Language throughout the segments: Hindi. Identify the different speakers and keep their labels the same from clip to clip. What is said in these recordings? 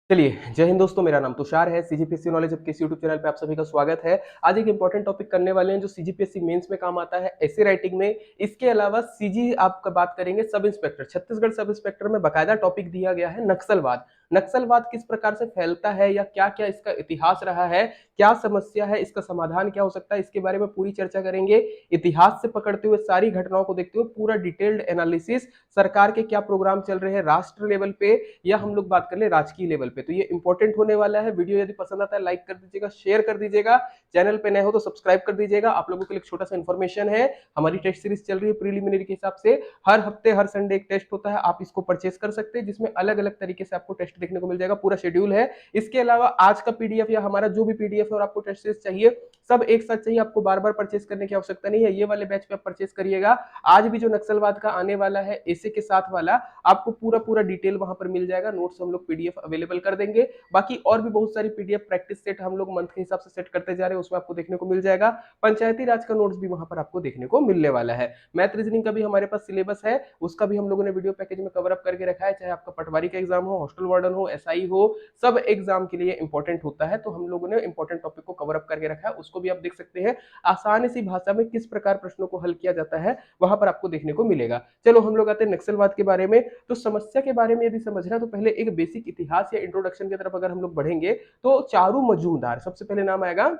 Speaker 1: चलिए, जय हिंद दोस्तों। मेरा नाम तुषार है। सीजीपीएससी नॉलेज अब के इस यूट्यूब चैनल पे आप सभी का स्वागत है। आज एक इंपॉर्टेंट टॉपिक करने वाले हैं जो सीजीपीएससी मेंस में काम आता है, ऐसे राइटिंग में। इसके अलावा सीजी आपका बात करेंगे sub inspector, Chhattisgarh sub inspector में बकायदा टॉपिक दिया गया है नक्सलवाद। नक्सलवाद किस प्रकार से फैलता है या क्या क्या इसका इतिहास रहा है, क्या समस्या है, इसका समाधान क्या हो सकता है, इसके बारे में पूरी चर्चा करेंगे। इतिहास से पकड़ते हुए सारी घटनाओं को देखते हुए पूरा डिटेल्ड एनालिसिस, सरकार के क्या प्रोग्राम चल रहे हैं राष्ट्र लेवल पे या हम लोग बात कर ले राजकीय लेवल पे, तो ये इंपॉर्टेंट होने वाला है। वीडियो यदि पसंद आता है लाइक कर दीजिएगा, शेयर कर दीजिएगा, चैनल पे नए हो तो सब्सक्राइब कर दीजिएगा। आप लोगों के लिए छोटा सा इन्फॉर्मेशन है, हमारी टेस्ट सीरीज चल रही है प्रीलिमिनरी के हिसाब से। हर हफ्ते हर संडे एक टेस्ट होता है, आप इसको परचेस कर सकते हैं जिसमें अलग अलग तरीके से आपको टेस्ट देखने को मिल जाएगा, पूरा शेड्यूल है। इसके अलावा आज का पीडीएफ या हमारा जो भी पीडीएफ है और आपको टेस्ट सीरीज चाहिए, सब एक साथ चाहिए, आपको बार बार परचेस करने की आवश्यकता नहीं है। ये वाले बैच पे आप परचेस करिएगा। आज भी जो नक्सलवाद का आने वाला है ऐसे के साथ वाला, आपको पूरा पूरा डिटेल वहां पर मिल जाएगा। नोट्स हम लोग पीडीएफ अवेलेबल कर देंगे। बाकी और भी बहुत सारी पीडीएफ प्रैक्टिस सेट हम लोग मंथ के हिसाब से सेट करते जा रहे हैं, उसमें आपको देखने को मिल जाएगा। पंचायती राज का नोट्स भी वहां पर आपको देखने को मिलने वाला है। मैथ रीजनिंग का भी हमारे पास सिलेबस है, उसका भी हम लोगों ने वीडियो पैकेज में कवर अप करके रखा है। चाहे आपका पटवारी का एग्जाम हो, हॉस्टल वार्डन हो, एसआई हो, सब एग्जाम के लिए इंपॉर्टेंट होता है, तो हम लोगों ने इंपॉर्टेंट टॉपिक को कवर अप करके रखा है, उसको भी आप देख सकते हैं। आसान सी भाषा में किस प्रकार प्रश्नों को हल किया जाता है वहां पर आपको देखने को मिलेगा। चलो हम लोग आते हैं नक्सलवाद के बारे में। तो समस्या के बारे में यदि समझना तो पहले एक बेसिक इतिहास या इंट्रोडक्शन की तरफ अगर हम लोग बढ़ेंगे तो चारू मजूमदार सबसे पहले नाम आएगा।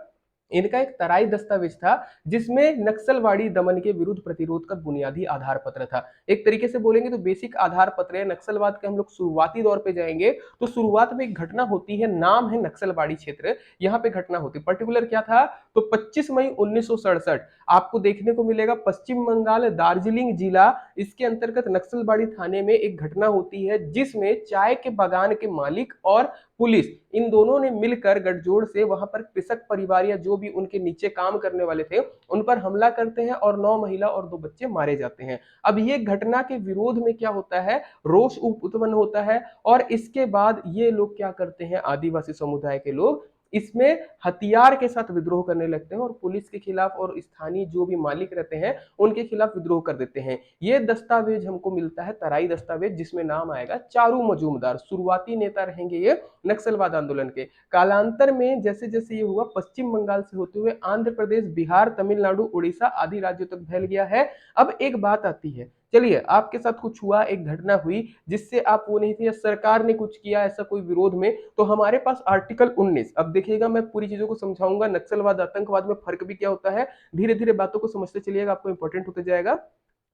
Speaker 1: इनका एक तराई दस्तावेज था जिसमें नक्सलवाड़ी दमन के विरुद्ध प्रतिरोध का बुनियादी आधार पत्र था। एक तरीके से बोलेंगे तो बेसिक आधार पत्र है नक्सलवाद के। हम लोग शुरुआती दौर पे जाएंगे तो शुरुआत में एक घटना होती है, नाम है नक्सलवाड़ी क्षेत्र। यहाँ पे घटना होती, पर्टिकुलर क्या था तो 25 मई 1967 आपको देखने को मिलेगा पश्चिम बंगाल दार्जिलिंग जिला, इसके अंतर्गत नक्सलबाड़ी थाने में एक घटना होती है जिसमें चाय के बागान के मालिक और पुलिस, इन दोनों ने मिलकर गठजोड़ से वहां पर कृषक परिवार या जो भी उनके नीचे काम करने वाले थे उन पर हमला करते हैं और 9 महिला और 2 बच्चे मारे जाते हैं। अब ये घटना के विरोध में क्या होता है, रोष उत्पन्न होता है और इसके बाद ये लोग क्या करते हैं, आदिवासी समुदाय के लोग इसमें हथियार के साथ विद्रोह करने लगते हैं और पुलिस के खिलाफ और स्थानीय जो भी मालिक रहते हैं उनके खिलाफ विद्रोह कर देते हैं। ये दस्तावेज हमको मिलता है तराई दस्तावेज, जिसमें नाम आएगा चारू मजूमदार। शुरुआती नेता रहेंगे ये नक्सलवाद आंदोलन के। कालांतर में जैसे जैसे ये हुआ, पश्चिम बंगाल से होते हुए आंध्र प्रदेश, बिहार, तमिलनाडु, उड़ीसा आदि राज्यों तक फैल गया है। अब एक बात आती है, चलिए आपके साथ कुछ हुआ, एक घटना हुई जिससे आप वो नहीं थे या सरकार ने कुछ किया ऐसा कोई विरोध में, तो हमारे पास आर्टिकल 19। अब देखिएगा मैं पूरी चीजों को समझाऊंगा, नक्सलवाद आतंकवाद में फर्क भी क्या होता है, धीरे धीरे बातों को समझते चलिएगा, आपको इंपॉर्टेंट होते जाएगा।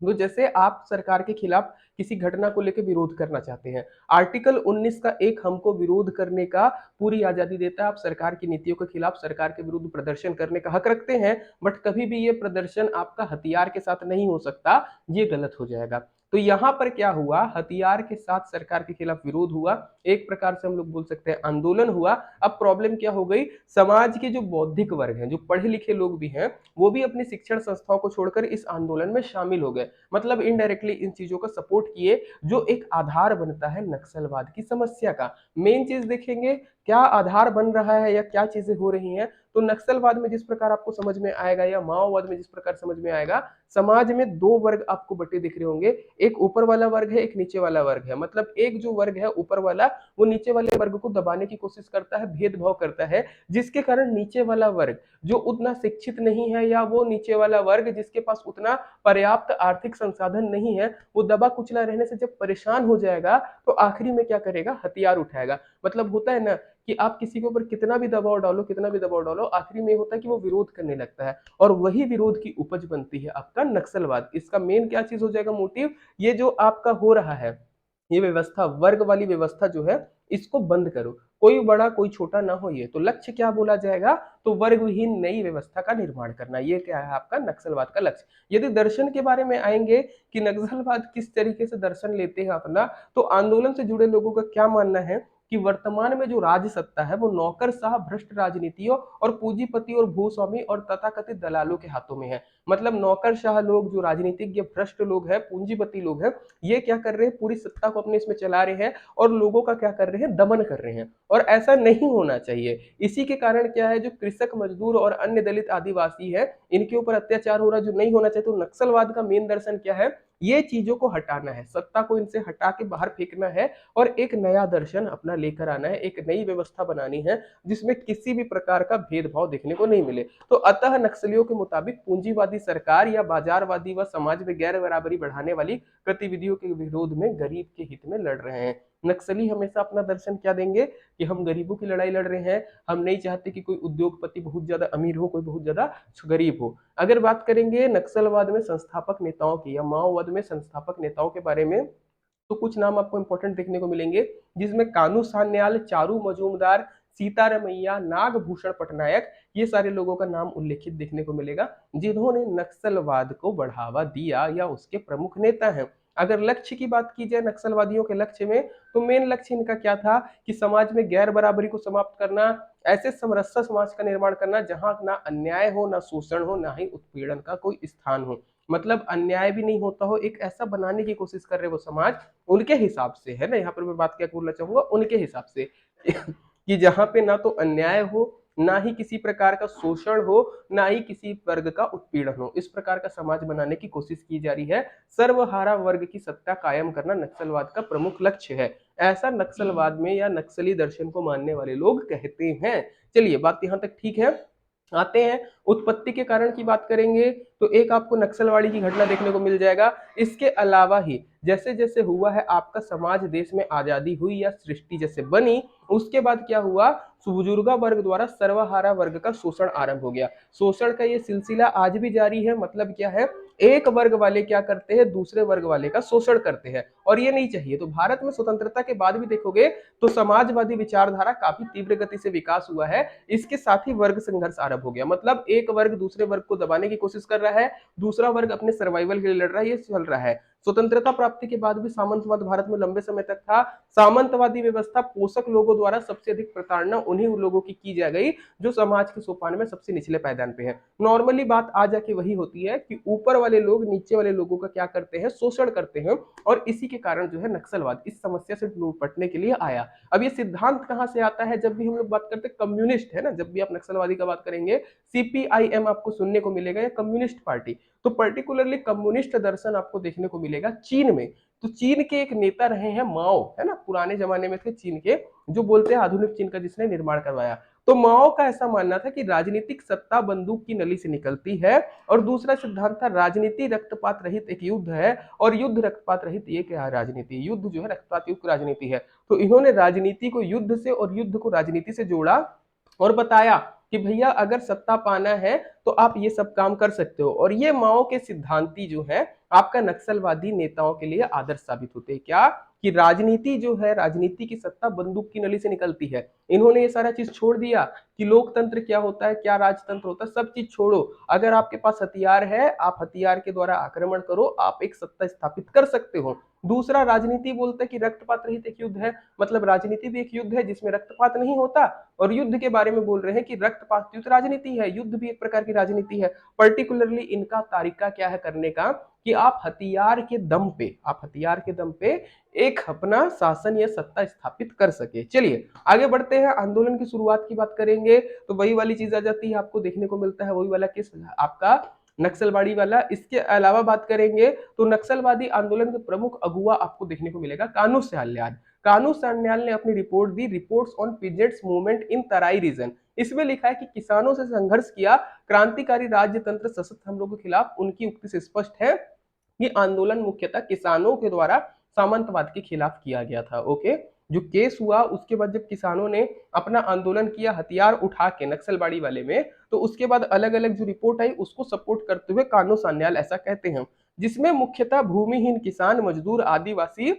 Speaker 1: तो जैसे आप सरकार के खिलाफ किसी घटना को लेकर विरोध करना चाहते हैं, आर्टिकल 19 का एक हमको विरोध करने का पूरी आजादी देता है। आप सरकार की नीतियों के खिलाफ, सरकार के विरुद्ध प्रदर्शन करने का हक रखते हैं, बट कभी भी ये प्रदर्शन आपका हथियार के साथ नहीं हो सकता, ये गलत हो जाएगा। तो यहां पर क्या हुआ, हथियार के साथ सरकार के खिलाफ विरोध हुआ, एक प्रकार से हम लोग बोल सकते हैं आंदोलन हुआ। अब प्रॉब्लम क्या हो गई, समाज के जो बौद्धिक वर्ग हैं, जो पढ़े लिखे लोग भी हैं, वो भी अपनी शिक्षण संस्थाओं को छोड़कर इस आंदोलन में शामिल हो गए, मतलब इनडायरेक्टली इन चीजों का सपोर्ट किए, जो एक आधार बनता है नक्सलवाद की समस्या का। मेन चीज देखेंगे क्या आधार बन रहा है या क्या चीजें हो रही हैं, तो नक्सलवाद में जिस प्रकार आपको समझ में आएगा या माओवाद में जिस प्रकार समझ में आएगा, समाज में दो वर्ग आपको बटे दिख रहे होंगे, एक ऊपर वाला वर्ग है, एक नीचे वाला वर्ग है। मतलब एक जो वर्ग है ऊपर वाला, वो नीचे वाले वर्ग को दबाने की कोशिश करता है, भेदभाव करता है, जिसके कारण नीचे वाला वर्ग जो उतना शिक्षित नहीं है या वो नीचे वाला वर्ग जिसके पास उतना पर्याप्त आर्थिक संसाधन नहीं है, वो दबा कुचला रहने से जब परेशान हो जाएगा तो आखिरी में क्या करेगा, हथियार उठाएगा। मतलब होता है ना कि आप किसी के ऊपर कितना भी दबाव डालो, कितना भी दबाव डालो, आखिरी में होता है कि वो विरोध करने लगता है और वही विरोध की उपज बनती है आपका नक्सलवाद। इसका मेन क्या चीज हो जाएगा, मोटिव, ये जो आपका हो रहा है, ये व्यवस्था, वर्ग वाली व्यवस्था जो है, इसको बंद करो, कोई बड़ा कोई छोटा ना हो। ये तो लक्ष्य क्या बोला जाएगा, तो वर्ग विहीन नई व्यवस्था का निर्माण करना, ये क्या है आपका नक्सलवाद का लक्ष्य। यदि दर्शन के बारे में आएंगे कि नक्सलवाद किस तरीके से दर्शन लेते हैं अपना, तो आंदोलन से जुड़े लोगों का क्या मानना है कि वर्तमान में जो राज सत्ता है वो नौकरशाह, भ्रष्ट राजनीतियों और पूंजीपति और भूस्वामी और तथाकथित दलालों के हाथों में है। मतलब नौकरशाह लोग, जो राजनीतिज्ञ भ्रष्ट लोग हैं, पूंजीपति लोग हैं, ये क्या कर रहे हैं, पूरी सत्ता को अपने इसमें चला रहे हैं और लोगों का क्या कर रहे हैं, दमन कर रहे हैं। और ऐसा नहीं होना चाहिए। इसी के कारण क्या है, जो कृषक, मजदूर और अन्य दलित आदिवासी है, इनके ऊपर अत्याचार हो रहा जो नहीं होना चाहिए। तो नक्सलवाद का मेन दर्शन क्या है, ये चीजों को हटाना है, सत्ता को इनसे हटा के बाहर फेंकना है और एक नया दर्शन अपना लेकर आना है, एक नई व्यवस्था बनानी है जिसमें किसी भी प्रकार का भेदभाव देखने को नहीं मिले। तो अतः नक्सलियों के मुताबिक पूंजीवादी सरकार या बाजारवादी व समाज में गैर बराबरी बढ़ाने वाली गतिविधियों के विरोध में गरीब के हित में लड़ रहे हैं। नक्सली हमेशा अपना दर्शन क्या देंगे, कि हम गरीबों की लड़ाई लड़ रहे हैं, हम नहीं चाहते कि कोई उद्योगपति बहुत ज्यादा अमीर हो, कोई बहुत ज्यादा गरीब हो। अगर बात करेंगे नक्सलवाद में संस्थापक नेताओं की या माओवाद में संस्थापक नेताओं के बारे में, तो कुछ नाम आपको इंपॉर्टेंट देखने को मिलेंगे, जिसमें कानू सान्याल, चारू मजूमदार, सीतारमैया, नागभूषण पटनायक, ये सारे लोगों का नाम उल्लेखित देखने को मिलेगा, जिन्होंने नक्सलवाद को बढ़ावा दिया या उसके प्रमुख नेता हैं। अगर लक्ष्य की बात की जाए नक्सलवादियों के लक्ष्य में, तो मेन लक्ष्य इनका क्या था, कि समाज में गैर बराबरी को समाप्त करना, ऐसे समरसता समाज का निर्माण करना जहां ना अन्याय हो, ना शोषण हो, ना ही उत्पीड़न का कोई स्थान हो। मतलब अन्याय भी नहीं होता हो, एक ऐसा बनाने की कोशिश कर रहे वो समाज, उनके हिसाब से है ना, यहाँ पर मैं बात क्या बोलना चाहूंगा, उनके हिसाब से कि जहां पे ना तो अन्याय हो, ना ही किसी प्रकार का शोषण हो, ना ही किसी वर्ग का उत्पीड़न हो, इस प्रकार का समाज बनाने की कोशिश की जा रही है। सर्वहारा वर्ग की सत्ता कायम करना नक्सलवाद का प्रमुख लक्ष्य है, ऐसा नक्सलवाद में या नक्सली दर्शन को मानने वाले लोग कहते हैं। चलिए, बात यहां तक ठीक है। आते हैं उत्पत्ति के कारण की बात करेंगे, तो एक आपको नक्सलवाड़ी की घटना देखने को मिल जाएगा। इसके अलावा ही जैसे जैसे हुआ है आपका समाज, देश में आजादी हुई या सृष्टि जैसे बनी, उसके बाद क्या हुआ, बुजुर्गा वर्ग द्वारा सर्वहारा वर्ग का शोषण आरंभ हो गया। शोषण का ये सिलसिला आज भी जारी है। मतलब क्या है, एक वर्ग वाले क्या करते हैं, दूसरे वर्ग वाले का शोषण करते हैं, और ये नहीं चाहिए। तो भारत में स्वतंत्रता के बाद भी देखोगे तो समाजवादी विचारधारा काफी तीव्र गति से विकास हुआ है। इसके साथ ही वर्ग संघर्ष आरंभ हो गया। मतलब एक वर्ग दूसरे वर्ग को दबाने की कोशिश कर रहा है, दूसरा वर्ग अपने सर्वाइवल के लिए लड़ रहा है, ये चल रहा है। स्वतंत्रता प्राप्ति के बाद भी सामंतवाद भारत में लंबे समय तक था। सामंतवादी व्यवस्था पोषक लोगों द्वारा सबसे अधिक प्रताड़ना उन्हीं लोगों की जा गई जो समाज के सोपान में सबसे निचले पायदान पे है। नॉर्मली बात आ जाके वही होती है कि ऊपर वाले लोग नीचे वाले लोगों का क्या करते हैं, शोषण करते हैं, और इसी के कारण जो है नक्सलवाद इस समस्या से निपटने के लिए आया। अब ये सिद्धांत कहां से आता है, जब भी हम लोग बात करते हैं कम्युनिस्ट है ना, जब भी आप नक्सलवादी का बात करेंगे सीपीआईएम आपको सुनने को मिलेगा, या कम्युनिस्ट पार्टी। तो पर्टिकुलरली कम्युनिस्ट दर्शन आपको देखने को मिलेगा चीन में। तो चीन के एक नेता रहे हैं माओ, है ना, पुराने जमाने में थे चीन के, जो बोलते हैं आधुनिक चीन का, जिसने निर्माण करवाया। तो माओ का ऐसा मानना था कि राजनीतिक सत्ता बंदूक की नली से निकलती है, और दूसरा सिद्धांत था राजनीति रक्तपात रहित एक युद्ध है, और युद्ध रक्तपात रहित ये क्या है, राजनीति। युद्ध जो है रक्तपात युक्त राजनीति है। तो इन्होंने राजनीति को युद्ध से और युद्ध को राजनीति से जोड़ा, और बताया कि भैया अगर सत्ता पाना है तो आप ये सब काम कर सकते हो। और ये माओ के सिद्धांती जो है आपका नक्सलवादी नेताओं के लिए आदर्श साबित होते हैं। क्या, कि राजनीति जो है, राजनीति की सत्ता बंदूक की नली से निकलती है। इन्होंने ये सारा चीज छोड़ दिया कि लोकतंत्र क्या होता है, क्या राजतंत्र होता है, सब चीज छोड़ो। अगर आपके पास हथियार है, आप हथियार के द्वारा आक्रमण करो, आप एक सत्ता स्थापित कर सकते हो। दूसरा, राजनीति बोलता है कि रक्तपात रहित एक युद्ध है। मतलब राजनीति भी एक युद्ध है जिसमें रक्तपात नहीं होता, और युद्ध के बारे में बोल रहे हैं कि रक्तपात युक्त राजनीति है, युद्ध भी एक प्रकार की राजनीति है। पर्टिकुलरली इनका तरीका क्या है करने का, कि आप हथियार के दम पे, आप हथियार के दम पे एक अपना शासन या सत्ता स्थापित कर सके। चलिए आगे बढ़ते हैं, आंदोलन की शुरुआत की बात करेंगे, तो वही वाली चीज आ जाती है, आपको देखने को मिलता है वही वाला केस आपका नक्सलवाड़ी वाला। इसके अलावा बात करेंगे तो नक्सलवादी आंदोलन के प्रमुख अगुआ आपको देखने को मिलेगा कानू सान्याल। कानू सान्याल ने अपनी रिपोर्ट दी, reports on peasants movement in Terai region. इसमें लिखा है कि किसानों से संघर्ष किया, क्रांतिकारी राज्य तंत्र सशक्त हमलों के खिलाफ। उनकी उक्ति से स्पष्ट है कि आंदोलन मुख्यतः किसानों के द्वारा सामंतवाद के खिलाफ किया गया था। ओके, जो केस हुआ उसके बाद जब किसानों ने अपना आंदोलन किया हथियार उठा के नक्सलबाड़ी वाले में, तो उसके बाद अलग अलग जो रिपोर्ट आई उसको सपोर्ट करते हुए कानू सान्याल ऐसा कहते हैं, जिसमें मुख्यतः भूमिहीन किसान, मजदूर, आदिवासी,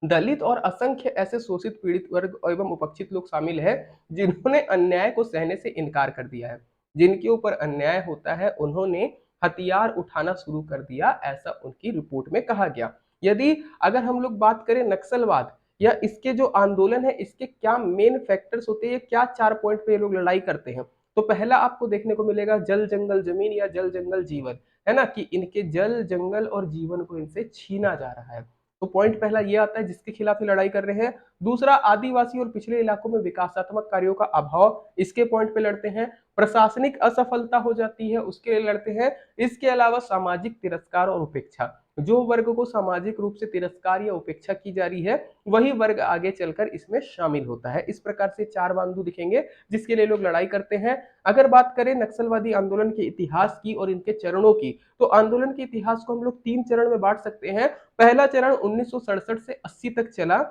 Speaker 1: दलित और असंख्य ऐसे शोषित पीड़ित वर्ग एवं उपेक्षित लोग शामिल हैं, जिन्होंने अन्याय को सहने से इनकार कर दिया है। जिनके ऊपर अन्याय होता है उन्होंने हथियार उठाना शुरू कर दिया, ऐसा उनकी रिपोर्ट में कहा गया। यदि अगर हम लोग बात करें नक्सलवाद या इसके जो आंदोलन है, इसके क्या मेन फैक्टर्स होते हैं, क्या 4 पॉइंट पे ये लोग लड़ाई करते हैं, तो पहला आपको देखने को मिलेगा जल जंगल जमीन या जल जंगल जीवन, है ना, कि इनके जल जंगल और जीवन को इनसे छीना जा रहा है। तो पॉइंट पहला ये आता है जिसके खिलाफ ये लड़ाई कर रहे हैं। दूसरा, आदिवासी और पिछड़े इलाकों में विकासात्मक कार्यों का अभाव, इसके पॉइंट पे लड़ते हैं। प्रशासनिक असफलता हो जाती है, उसके लिए लड़ते हैं। इसके अलावा सामाजिक तिरस्कार और उपेक्षा, जो वर्ग को सामाजिक रूप से तिरस्कार या उपेक्षा की जा रही है वही वर्ग आगे चलकर इसमें शामिल होता है। इस प्रकार से चार बांधू दिखेंगे जिसके लिए लोग लड़ाई करते हैं। अगर बात करें नक्सलवादी आंदोलन के इतिहास की और इनके चरणों की, तो आंदोलन के इतिहास को हम लोग तीन चरण में बांट सकते हैं। पहला चरण 1967 से 80 तक चला।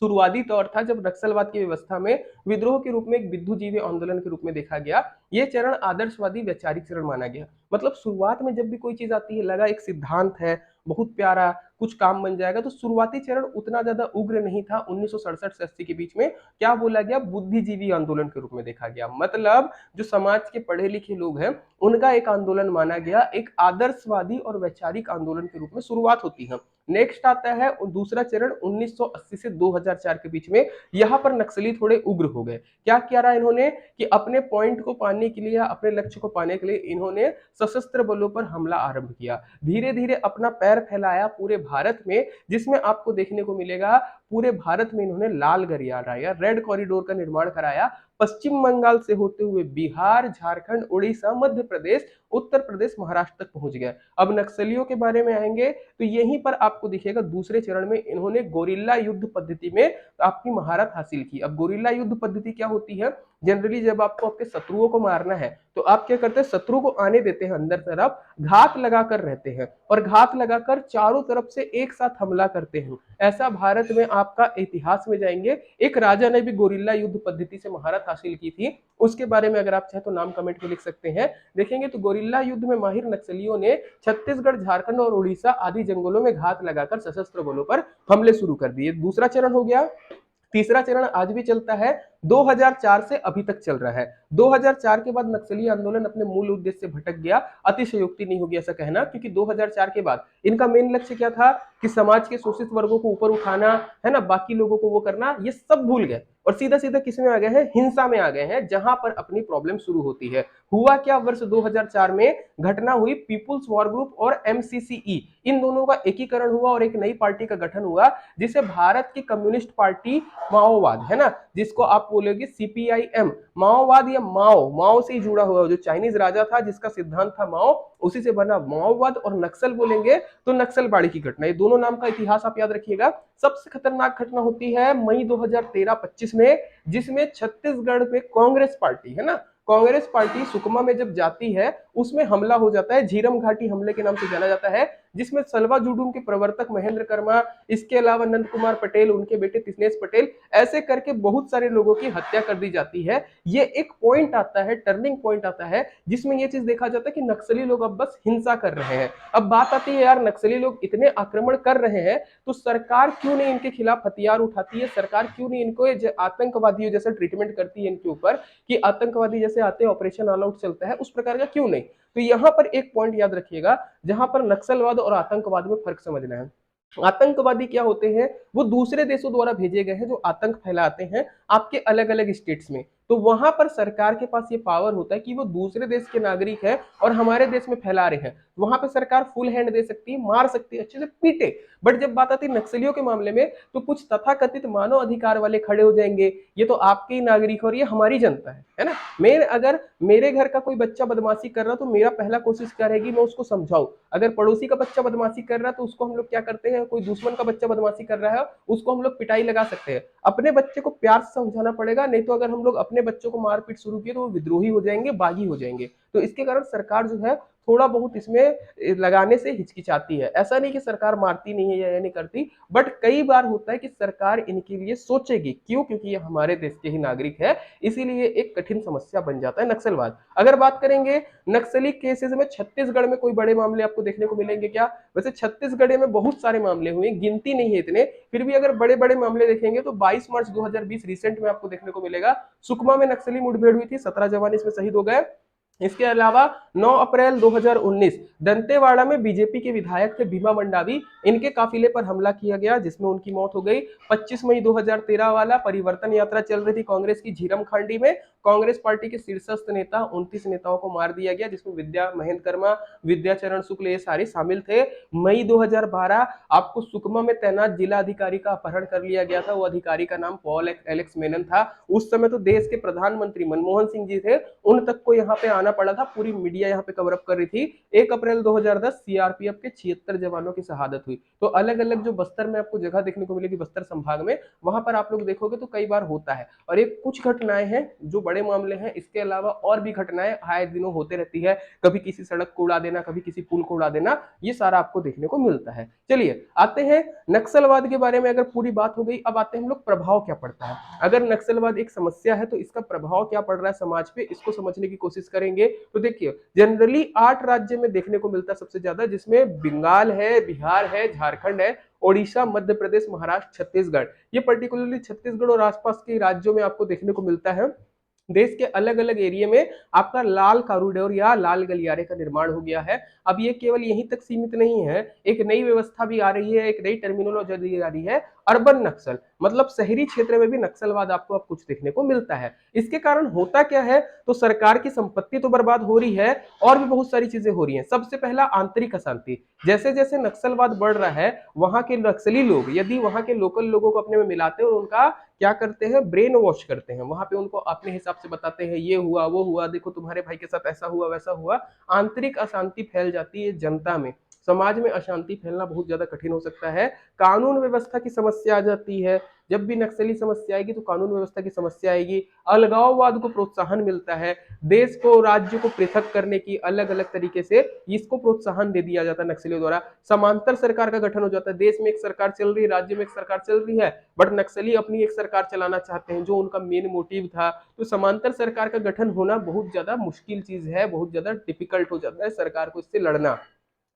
Speaker 1: शुरुआती तौर था जब नक्सलवाद की व्यवस्था में विद्रोह के रूप में एक विद्युजीवी आंदोलन के रूप में देखा गया। ये चरण आदर्शवादी वैचारिक चरण माना गया। मतलब शुरुआत में जब भी कोई चीज आती है, लगा एक सिद्धांत है बहुत प्यारा, कुछ काम बन जाएगा, तो शुरुआती चरण उतना ज्यादा उग्र नहीं था। 1967 से 80 के बीच में क्या बोला गया, बुद्धिजीवी आंदोलन के रूप में देखा गया। मतलब जो समाज के पढ़े लिखे लोग हैं उनका एक आंदोलन माना गया, एक आदर्शवादी और वैचारिक आंदोलन के रूप में शुरुआत होती है। नेक्स्ट आता है दूसरा चरण 1980 से 2004 के बीच में। यहां पर नक्सली थोड़े उग्र हो गए। क्या किया रहा इन्होंने कि अपने पॉइंट को पाने के लिए, अपने लक्ष्य को पाने के लिए इन्होंने सशस्त्र बलों पर हमला आरंभ किया। धीरे धीरे अपना पैर फैलाया पूरे भारत में, जिसमें आपको देखने को मिलेगा पूरे भारत में इन्होंने लाल गरियारा, रेड कॉरिडोर का निर्माण कराया। पश्चिम बंगाल से होते हुए बिहार, झारखंड, उड़ीसा, मध्य प्रदेश, उत्तर प्रदेश, महाराष्ट्र तक पहुंच गया। अब नक्सलियों के बारे में आएंगे तो यहीं पर आपको दिखेगा दूसरे चरण में इन्होंने गोरिल्ला युद्ध पद्धति में आपकी महारत हासिल की। अब गोरिल्ला युद्ध पद्धति क्या होती है, जनरली जब आपको आपके शत्रुओं को मारना है तो आप क्या करते हैं, शत्रु को आने देते हैं अंदर तरफ, घात लगाकर रहते हैं और घात लगाकर चारों तरफ से एक साथ हमला करते हैं। ऐसा भारत में आपका इतिहास में जाएंगे एक राजा ने भी गोरिल्ला युद्ध पद्धति से महारत हासिल की थी। उसके बारे में अगर आप चाहे तो नाम कमेंट में लिख सकते हैं। देखेंगे तो गोरिल्ला युद्ध में माहिर नक्सलियों ने छत्तीसगढ़, झारखंड और उड़ीसा आदि जंगलों में घात लगाकर सशस्त्र बलों पर हमले शुरू कर दिए। दूसरा चरण हो गया। तीसरा चरण आज भी चलता है, 2004 से अभी तक चल रहा है। 2004 के बाद नक्सली आंदोलन अपने मूल उद्देश्य से भटक गया। अतिशयोक्ति नहीं होगी ऐसा कहना, क्योंकि 2004 के बाद इनका मेन लक्ष्य क्या था कि समाज के शोषित वर्गों को ऊपर उठाना, है ना, बाकी लोगों को वो करना, ये सब भूल गए और सीधा सीधा किसमें आ गए हैं, हिंसा में आ गए हैं, जहां पर अपनी प्रॉब्लम शुरू होती है। हुआ क्या, वर्ष 2004 में घटना हुई, पीपुल्स वॉर ग्रुप और एमसीसीई, इन दोनों का एकीकरण हुआ और एक नई पार्टी का गठन हुआ जिसे भारत की कम्युनिस्ट पार्टी माओवाद, है ना, जिसको आप बोलोगे सीपीआईएम, माओवाद या माओ, माओ से ही जुड़ा हुआ, जो चाइनीज राजा था जिसका सिद्धांत था माओ, उसी से बना माओवाद। और नक्सल बोलेंगे तो नक्सलबाड़ी की घटना। ये दोनों नाम का इतिहास आप याद रखिएगा। सबसे खतरनाक घटना होती है मई 2013-25 में, जिसमें छत्तीसगढ़ में कांग्रेस पार्टी, है ना, कांग्रेस पार्टी सुकमा में जब जाती है उसमें हमला हो जाता है, झीरम घाटी हमले के नाम से जाना जाता है, जिसमें सलवा जुडूम के प्रवर्तक महेंद्र कर्मा, इसके अलावा नंद कुमार पटेल, उनके बेटे तिश्नेश पटेल, ऐसे करके बहुत सारे लोगों की हत्या कर दी जाती है। ये एक पॉइंट आता है, टर्निंग पॉइंट आता है, जिसमें ये चीज देखा जाता है कि नक्सली लोग अब बस हिंसा कर रहे हैं। अब बात आती है यार, नक्सली लोग इतने आक्रमण कर रहे हैं तो सरकार क्यों नहीं इनके खिलाफ हथियार उठाती है, सरकार क्यों नहीं इनको आतंकवादियों जैसा ट्रीटमेंट करती है इनके ऊपर, कि आतंकवादी जैसे आते हैं ऑपरेशन ऑल आउट चलता है, उस प्रकार का क्यों नहीं। तो यहां पर एक पॉइंट याद रखिएगा जहां पर नक्सलवाद और आतंकवाद में फर्क समझना है। आतंकवादी क्या होते हैं, वो दूसरे देशों द्वारा भेजे गए हैं जो आतंक फैलाते हैं आपके अलग अलग स्टेट्स में। तो वहां पर सरकार के पास ये पावर होता है कि वो दूसरे देश के नागरिक हैं और हमारे देश में फैला रहे हैं, वहां पे सरकार फुल हैंड दे सकती है, मार सकती है, अच्छे से पीटे। बट जब बात आती है नक्सलियों के मामले में तो कुछ तथाकथित मानव अधिकार वाले खड़े हो जाएंगे, ये तो आपके ही नागरिक और ये हमारी जनता है ना। मैं अगर मेरे घर का कोई बच्चा बदमाशी कर रहा तो मेरा पहला कोशिश क्या रहेगी, मैं उसको समझाऊं। अगर पड़ोसी का बच्चा बदमाशी कर रहा है तो उसको हम लोग क्या करते हैं, कोई दुश्मन का बच्चा बदमाशी कर रहा है उसको हम लोग पिटाई लगा सकते हैं। अपने बच्चे को प्यार से समझाना पड़ेगा, नहीं तो अगर हम लोग अपने बच्चों को मारपीट शुरू किए तो वो विद्रोही हो जाएंगे, बागी हो जाएंगे। तो इसके कारण सरकार जो है थोड़ा बहुत इसमें लगाने से हिचकिचाती है। ऐसा नहीं कि सरकार मारती नहीं है या नहीं करती, बट कई बार होता है कि सरकार इनके लिए सोचेगी, क्यों, क्योंकि ये हमारे देश के ही नागरिक है, इसीलिए एक कठिन समस्या बन जाता है नक्सलवाद। अगर बात करेंगे नक्सली केसेस में छत्तीसगढ़ में कोई बड़े मामले आपको देखने को मिलेंगे क्या, वैसे छत्तीसगढ़ में बहुत सारे मामले हुए, गिनती नहीं है इतने, फिर भी अगर बड़े बड़े मामले देखेंगे तो 22 मार्च 2020 रिसेंट में आपको देखने को मिलेगा, सुकमा में नक्सली मुठभेड़ हुई थी, 17 जवान इसमें शहीद हो गए। इसके अलावा 9 अप्रैल 2019 दंतेवाड़ा में बीजेपी के विधायक थे भीमा मंडावी, इनके काफिले पर हमला किया गया जिसमें उनकी मौत हो गई। 25 मई 2013 वाला परिवर्तन यात्रा चल रही थी कांग्रेस की झीरम खांडी में, कांग्रेस पार्टी के शीर्षस्थ नेता 29 नेताओं को मार दिया गया जिसमें विद्या महेंद्र कर्मा, विद्याचरण शुक्ल ये सारे शामिल थे। मई 2012 आपको सुकमा में तैनात जिला अधिकारी का अपहरण कर लिया गया था, वो अधिकारी का नाम पॉल एलेक्स मेनन था। उस समय तो देश के प्रधानमंत्री मनमोहन सिंह जी थे, उन तक को यहाँ पे आना पड़ा था, पूरी मीडिया यहाँ पे कवरअप कर रही थी। 1 अप्रैल 2010 सीआरपीएफ के 76 जवानों की शहादत हुई। तो अलग अलग जो बस्तर में आपको जगह देखने को मिलेगी, बस्तर संभाग में, वहां पर आप लोग देखोगे तो कई बार होता है। और एक कुछ घटनाएं हैं जो बड़े मामले हैं, इसके अलावा और भी घटनाएं आए दिनों होते रहती है, कभी किसी सड़क को उड़ा देना, कभी किसी पुल को उड़ा देना, ये सारा आपको देखने को मिलता है। चलिए आते हैं नक्सलवाद के बारे में। अगर पूरी बात हो गई, अब आते हैं हम लोग प्रभाव क्या पड़ता है। अगर नक्सलवाद एक समस्या है तो इसका प्रभाव क्या पड़ रहा है समाज पे, इसको समझने की कोशिश करेंगे। तो देखिए जनरली 8 राज्य में देखने को मिलता है सबसे ज्यादा, जिसमें बंगाल है, बिहार है, झारखंड है, ओडिशा, मध्य प्रदेश, महाराष्ट्र, छत्तीसगढ़। ये पर्टिकुलरली छत्तीसगढ़ और आसपास के राज्यों में आपको देखने को मिलता है। देश के अलग अलग एरिया में आपका लाल कॉरिडोर या लाल गलियारे का निर्माण हो गया है। अब ये केवल यहीं तक सीमित नहीं है, एक नई व्यवस्था भी आ रही है, एक नई टर्मिनोलॉजी आ रही है, अर्बन नक्सल, मतलब शहरी क्षेत्र में भी नक्सलवाद आपको अब कुछ देखने को मिलता है। इसके कारण होता क्या है, तो सरकार की संपत्ति तो बर्बाद हो रही है और भी बहुत सारी चीजें हो रही हैं। सबसे पहला आंतरिक अशांति, जैसे जैसे नक्सलवाद बढ़ रहा है, वहां के नक्सली लोग यदि वहां के लोकल लोगों को अपने में मिलाते हैं और उनका क्या करते हैं, ब्रेन वॉश करते हैं, वहां पे उनको अपने हिसाब से बताते हैं ये हुआ वो हुआ, देखो तुम्हारे भाई के साथ ऐसा हुआ वैसा हुआ। आंतरिक अशांति फैल जाती है जनता में, समाज में अशांति फैलना बहुत ज्यादा कठिन हो सकता है। कानून व्यवस्था की समस्या आ जाती है, जब भी नक्सली समस्या आएगी तो कानून व्यवस्था की समस्या आएगी। अलगाववाद को प्रोत्साहन मिलता है, देश को राज्य को पृथक करने की अलग अलग तरीके से इसको प्रोत्साहन दे दिया जाता है नक्सलियों द्वारा। समांतर सरकार का गठन हो जाता है, देश में एक सरकार चल रही है, राज्य में एक सरकार चल रही है, बट नक्सली अपनी एक सरकार चलाना चाहते हैं जो उनका मेन मोटिव था। तो समांतर सरकार का गठन होना बहुत ज्यादा मुश्किल चीज है, बहुत ज्यादा डिफिकल्ट हो जाता है सरकार को इससे लड़ना।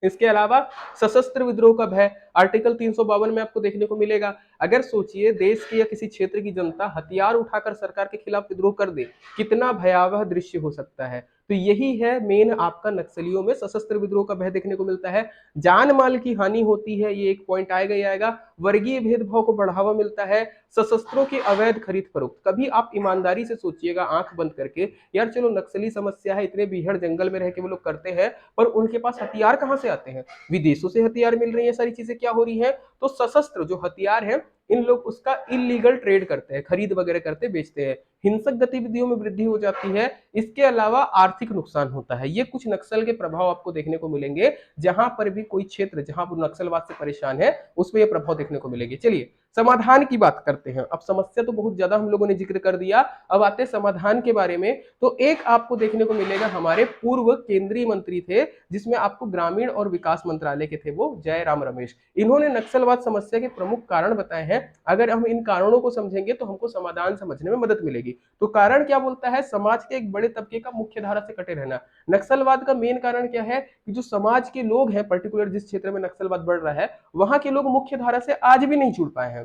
Speaker 1: इसके अलावा सशस्त्र विद्रोह का भय आर्टिकल 352 में आपको देखने को मिलेगा। अगर सोचिए देश के या किसी क्षेत्र की जनता हथियार उठाकर सरकार के खिलाफ विद्रोह कर दे, कितना भयावह दृश्य हो सकता है। तो यही है मेन आपका नक्सलियों में सशस्त्र विद्रोह का भय देखने को मिलता है। जान माल की हानि होती है, ये एक पॉइंट आएगा ही आएगा। वर्गीय भेदभाव को बढ़ावा मिलता है, सशस्त्रों की अवैध खरीद फरोख्त। कभी आप ईमानदारी से सोचिएगा आंख बंद करके, यार चलो नक्सली समस्या है, इतने बीहड़ जंगल में रह के वो लोग करते हैं, पर उनके पास हथियार कहां से आते हैं, विदेशों से हथियार मिल रही है, सारी चीजें क्या हो रही है। तो सशस्त्र जो हथियार है, इन लोग उसका इलीगल ट्रेड करते हैं, खरीद वगैरह करते बेचते हैं, हिंसक गतिविधियों में वृद्धि हो जाती है। इसके अलावा आर्थिक नुकसान होता है। ये कुछ नक्सल के प्रभाव आपको देखने को मिलेंगे, जहां पर भी कोई क्षेत्र जहां पर नक्सलवाद से परेशान है उसमें ये प्रभाव देखने को मिलेंगे। चलिए समाधान की बात करते हैं। अब समस्या तो बहुत ज्यादा हम लोगों ने जिक्र कर दिया, अब आते हैं समाधान के बारे में। तो एक आपको देखने को मिलेगा, हमारे पूर्व केंद्रीय मंत्री थे जिसमें आपको ग्रामीण और विकास मंत्रालय के थे, वो जयराम रमेश। इन्होंने नक्सलवाद समस्या के प्रमुख कारण बताए हैं। अगर हम इन कारणों को समझेंगे तो हमको समाधान समझने में मदद मिलेगी। तो कारण क्या बोलता है, समाज के एक बड़े तबके का मुख्य धारा से कटे रहना। नक्सलवाद का मेन कारण क्या है कि जो समाज के लोग हैं, पर्टिकुलर जिस क्षेत्र में नक्सलवाद बढ़ रहा है, वहां के लोग मुख्य धारा से आज भी नहीं जुड़ पाए हैं।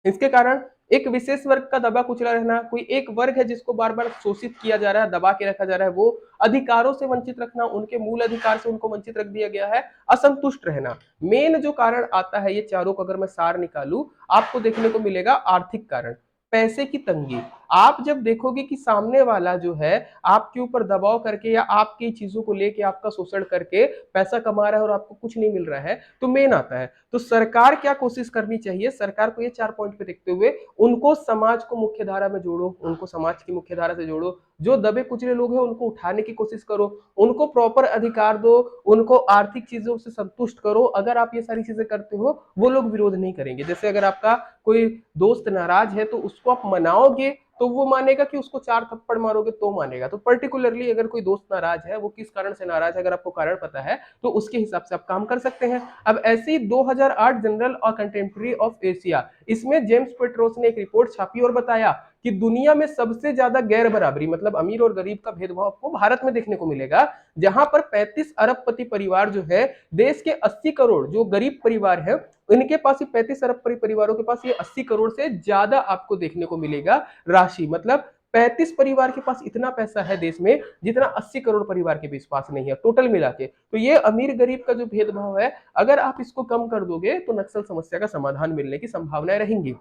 Speaker 1: इसके कारण एक विशेष वर्ग का दबा कुचला रहना, कोई एक वर्ग है जिसको बार बार शोषित किया जा रहा है, दबा के रखा जा रहा है, वो अधिकारों से वंचित रखना, उनके मूल अधिकार से उनको वंचित रख दिया गया है, असंतुष्ट रहना। मेन जो कारण आता है, ये चारों को अगर मैं सार निकालूं, आपको देखने को मिलेगा आर्थिक कारण, पैसे की तंगी। आप जब देखोगे कि सामने वाला जो है आपके ऊपर दबाव करके या आपकी चीजों को लेके आपका शोषण करके पैसा कमा रहा है और आपको कुछ नहीं मिल रहा है, तो मेन आता है। तो सरकार क्या कोशिश करनी चाहिए, सरकार को ये 4 पॉइंट पे देखते हुए उनको समाज को मुख्य धारा में जोड़ो, उनको समाज की मुख्य धारा से जोड़ो, जो दबे कुचले लोग हैं उनको उठाने की कोशिश करो, उनको प्रॉपर अधिकार दो, उनको आर्थिक चीजों से संतुष्ट करो। अगर आप ये सारी चीजें करते हो, वो लोग विरोध नहीं करेंगे। जैसे अगर आपका कोई दोस्त नाराज है तो उसको आप मनाओगे तो वो मानेगा, कि उसको 4 थप्पड़ मारोगे तो मानेगा। तो पर्टिकुलरली अगर कोई दोस्त नाराज है, वो किस कारण से नाराज है, अगर आपको कारण पता है तो उसके हिसाब से आप काम कर सकते हैं। अब ऐसी 2008 जनरल और कंटेम्प्रेरी ऑफ एशिया, इसमें जेम्स पेट्रोस ने एक रिपोर्ट छापी और बताया कि दुनिया में सबसे ज्यादा गैर बराबरी, मतलब अमीर और गरीब का भेदभाव आपको भारत में देखने को मिलेगा, जहां पर 35 अरबपति परिवार जो है, देश के 80 करोड़ जो गरीब परिवार है, इनके पास ही 35 अरब परिवारों के पास ये 80 करोड़ से ज्यादा आपको देखने को मिलेगा राशि, मतलब 35 परिवार के पास इतना पैसा है देश में जितना 80 करोड़ परिवार के बीच पास नहीं है टोटल मिला के। तो ये अमीर गरीब का जो भेदभाव है, अगर आप इसको कम कर दोगे तो नक्सल समस्या का समाधान मिलने की संभावनाएं रहेंगी।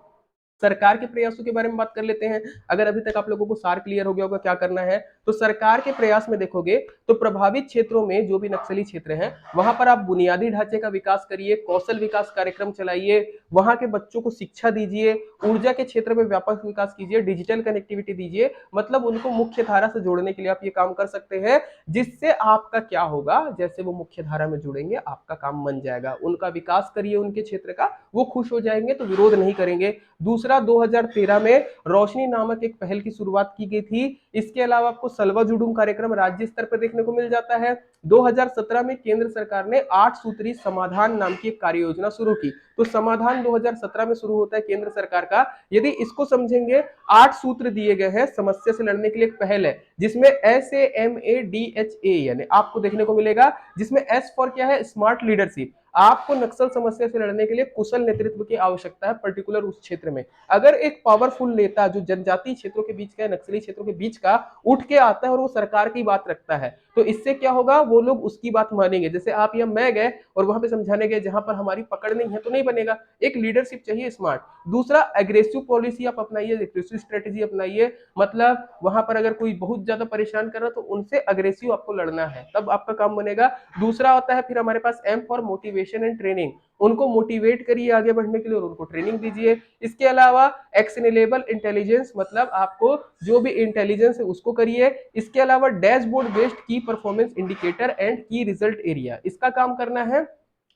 Speaker 1: सरकार के प्रयासों के बारे में बात कर लेते हैं। अगर अभी तक आप लोगों को सार क्लियर हो गया होगा क्या करना है, तो सरकार के प्रयास में देखोगे तो प्रभावित क्षेत्रों में जो भी नक्सली क्षेत्र हैं वहां पर आप बुनियादी ढांचे का विकास करिए, कौशल विकास कार्यक्रम चलाइए, वहां के बच्चों को शिक्षा दीजिए, ऊर्जा के क्षेत्र में व्यापक विकास कीजिए, डिजिटल कनेक्टिविटी दीजिए, मतलब उनको मुख्य धारा से जोड़ने के लिए आप ये काम कर सकते हैं। जिससे आपका क्या होगा, जैसे वो मुख्य धारा में जुड़ेंगे आपका काम बन जाएगा, उनका विकास करिए उनके क्षेत्र का, वो खुश हो जाएंगे तो विरोध नहीं करेंगे। दूसरा, 2013 में रोशनी नामक एक पहल की शुरुआत की गई थी। इसके अलावा आपको सलवा जुडूम कार्यक्रम राज्य स्तर पर देखने को मिल जाता है। 2017 में केंद्र सरकार ने 8 सूत्री समाधान नाम की एक कार्य योजना शुरू की। तो समाधान 2017 में शुरू होता है केंद्र सरकार का। यदि इसको समझेंगे, 8 सूत्र दिए गए हैं समस्या से लड़ने के लिए। एक पहल है जिसमें SAMADHA यानी आपको देखने को मिलेगा, जिसमें S फॉर क्या है, स्मार्ट लीडरशिप। आपको नक्सल समस्या से लड़ने के लिए कुशल नेतृत्व की आवश्यकता है पर्टिकुलर उस क्षेत्र में। अगर एक पावरफुल नेता जो जनजातीय क्षेत्रों के बीच का, नक्सली क्षेत्रों के बीच का उठ के आता है और वो सरकार की बात रखता है, तो इससे क्या होगा, वो लोग उसकी बात मानेंगे। जैसे आप या मैं गए और वहां पे समझाने गए जहां पर हमारी पकड़ नहीं है, तो नहीं बनेगा। एक लीडरशिप चाहिए स्मार्ट। दूसरा, एग्रेसिव पॉलिसी आप अपनाइए, एग्रेसिव स्ट्रेटेजी अपनाइए, मतलब वहां पर अगर कोई बहुत ज्यादा परेशान कर रहा है तो उनसे अग्रेसिव आपको लड़ना है, तब आपका काम बनेगा। दूसरा होता है फिर हमारे पास M for motivation and training. उनको मोटिवेट करिए आगे बढ़ने के लिए और उनको ट्रेनिंग दीजिए। इसके अलावा एक्शनेबल इंटेलिजेंस, मतलब आपको जो भी इंटेलिजेंस है उसको करिए। इसके अलावा डैशबोर्ड बेस्ड की परफॉर्मेंस इंडिकेटर एंड की रिजल्ट एरिया, इसका काम करना है।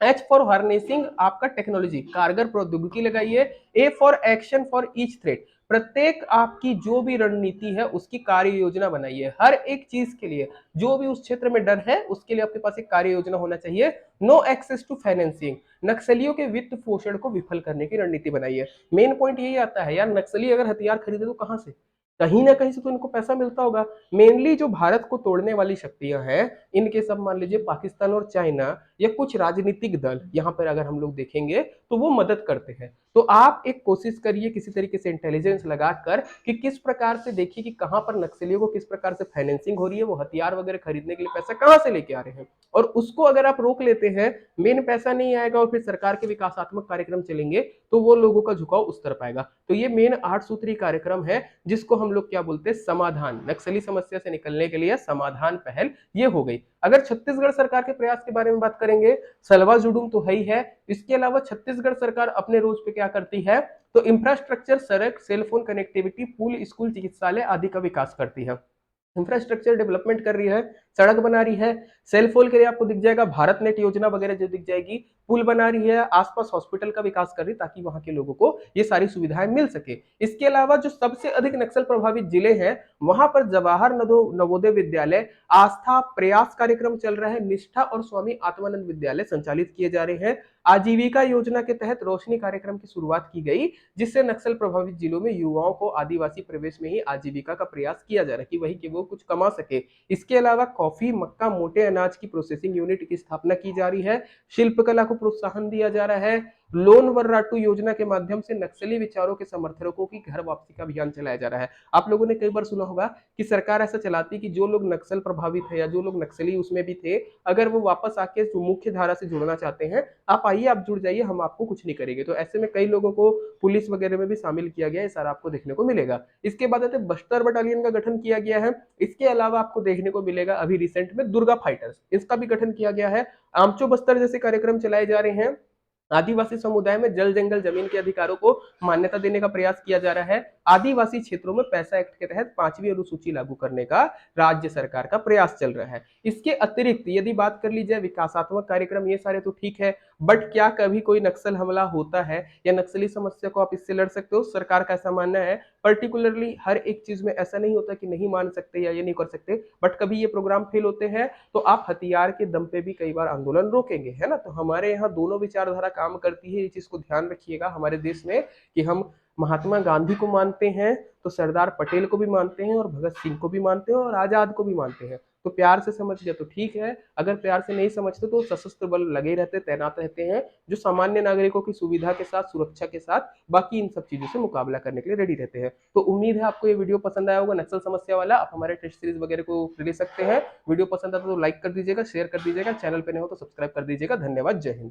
Speaker 1: H फॉर हार्नेसिंग आपका टेक्नोलॉजी, कारगर प्रौद्योगिकी लगाइए। A for action for each threat, प्रत्येक आपकी जो भी रणनीति है उसकी कार्य योजना बनाइए। हर एक चीज के लिए जो भी उस क्षेत्र में डर है उसके लिए आपके पास एक कार्य योजना होना चाहिए। नो एक्सेस टू फाइनेंसिंग, नक्सलियों के वित्त पोषण को विफल करने की रणनीति बनाइए। मेन पॉइंट यही आता है यार, नक्सली अगर हथियार खरीदे तो कहां से, कहीं ना कहीं से तो इनको पैसा मिलता होगा। मेनली जो भारत को तोड़ने वाली शक्तियां हैं, इनके सब मान लीजिए पाकिस्तान और चाइना या कुछ राजनीतिक दल, यहाँ पर अगर हम लोग देखेंगे तो वो मदद करते हैं। तो आप एक कोशिश करिए किसी तरीके से इंटेलिजेंस लगाकर कि किस प्रकार से देखिए कि कहां पर नक्सलियों को किस प्रकार से फाइनेंसिंग हो रही है, वो हथियार वगैरह खरीदने के लिए पैसा कहां से लेके आ रहे हैं, और उसको अगर आप रोक लेते हैं, मेन पैसा नहीं आएगा और फिर सरकार के विकासात्मक कार्यक्रम चलेंगे तो वो लोगों का झुकाव उस तरफ आएगा। तो ये मेन 8 सूत्री कार्यक्रम है जिसको हम लोग क्या बोलते हैं, समाधान, नक्सली समस्या से निकलने के लिए समाधान पहल ये हो गई। अगर छत्तीसगढ़ सरकार के प्रयास के बारे में बात करेंगे, सलवा जुडूम तो है ही है, इसके अलावा छत्तीसगढ़ सरकार अपने रोज पे क्या करती है, तो इंफ्रास्ट्रक्चर, सड़क, सेलफोन कनेक्टिविटी, पुल, स्कूल, चिकित्सालय आदि का विकास करती है। इंफ्रास्ट्रक्चर डेवलपमेंट कर रही है, सड़क बना रही है, सेल फोन के लिए आपको दिख जाएगा भारत नेट योजना वगैरह जो दिख जाएगी, पुल बना रही है, आसपास हॉस्पिटल का विकास कर रही है ताकि वहां के लोगों को ये सारी सुविधाएं मिल सके। इसके अलावा जो सबसे अधिक नक्सल प्रभावित जिले हैं वहां पर जवाहर नवोदय विद्यालय, आस्था, प्रयास कार्यक्रम चल रहा है, निष्ठा और स्वामी आत्मानंद विद्यालय संचालित किए जा रहे हैं। आजीविका योजना के तहत रोशनी कार्यक्रम की शुरुआत की गई, जिससे नक्सल प्रभावित जिलों में युवाओं को आदिवासी प्रवेश में ही आजीविका का प्रयास किया जा रहा है कि वही कि वो कुछ कमा सके। इसके अलावा कॉफी, मक्का, मोटे अनाज की प्रोसेसिंग यूनिट की स्थापना की जा रही है, शिल्पकला को प्रोत्साहन दिया जा रहा है। लोन वर्राटू योजना के माध्यम से नक्सली विचारों के समर्थकों की घर वापसी का अभियान चलाया जा रहा है। आप लोगों ने कई बार सुना होगा कि सरकार ऐसा चलाती कि जो लोग नक्सल प्रभावित है या जो लोग नक्सली उसमें भी थे, अगर वो वापस आके मुख्य धारा से जुड़ना चाहते हैं, आप आइए, आप जुड़ जाइए, हम आपको कुछ नहीं करेंगे। तो ऐसे में कई लोगों को पुलिस वगैरह में भी शामिल किया गया है, सारा आपको देखने को मिलेगा। इसके बाद आते बस्तर बटालियन का गठन किया गया है। इसके अलावा आपको देखने को मिलेगा अभी रिसेंट में दुर्गा फाइटर्स, इसका भी गठन किया गया है। आमचो बस्तर जैसे कार्यक्रम चलाए जा रहे हैं। आदिवासी समुदाय में जल, जंगल, जमीन के अधिकारों को मान्यता देने का प्रयास किया जा रहा है। आदिवासी क्षेत्रों में पैसा एक्ट के तहत 5वीं अनुसूची लागू करने का राज्य सरकार का प्रयास चल रहा है। इसके अतिरिक्त यदि बात कर ली जाए विकासात्मक कार्यक्रम, ये सारे तो ठीक है, बट क्या कभी कोई नक्सल हमला होता है या नक्सली समस्या को आप इससे लड़ सकते हो? सरकार का ऐसा मानना है। पर्टिकुलरली हर एक चीज में ऐसा नहीं होता कि नहीं मान सकते या ये नहीं कर सकते, बट कभी ये प्रोग्राम फेल होते हैं तो आप हथियार के दम पे भी कई बार आंदोलन रोकेंगे, है ना। तो हमारे यहाँ दोनों विचारधारा काम करती है, ये चीज को ध्यान रखिएगा हमारे देश में कि हम महात्मा गांधी को मानते हैं तो सरदार पटेल को भी मानते हैं और भगत सिंह को भी मानते हैं और आजाद को भी मानते हैं। तो प्यार से समझ गया तो ठीक है, अगर प्यार से नहीं समझते तो सशस्त्र बल लगे रहते, तैनात रहते हैं, जो सामान्य नागरिकों की सुविधा के साथ, सुरक्षा के साथ बाकी इन सब चीजों से मुकाबला करने के लिए रेडी रहते हैं। तो उम्मीद है आपको ये वीडियो पसंद आया होगा, नक्सल समस्या वाला। आप हमारे टेस्ट सीरीज वगैरह को ले सकते हैं। वीडियो पसंद आता तो लाइक कर दीजिएगा, शेयर कर दीजिएगा, चैनल पे नहीं हो तो सब्सक्राइब कर दीजिएगा। धन्यवाद, जय हिंद।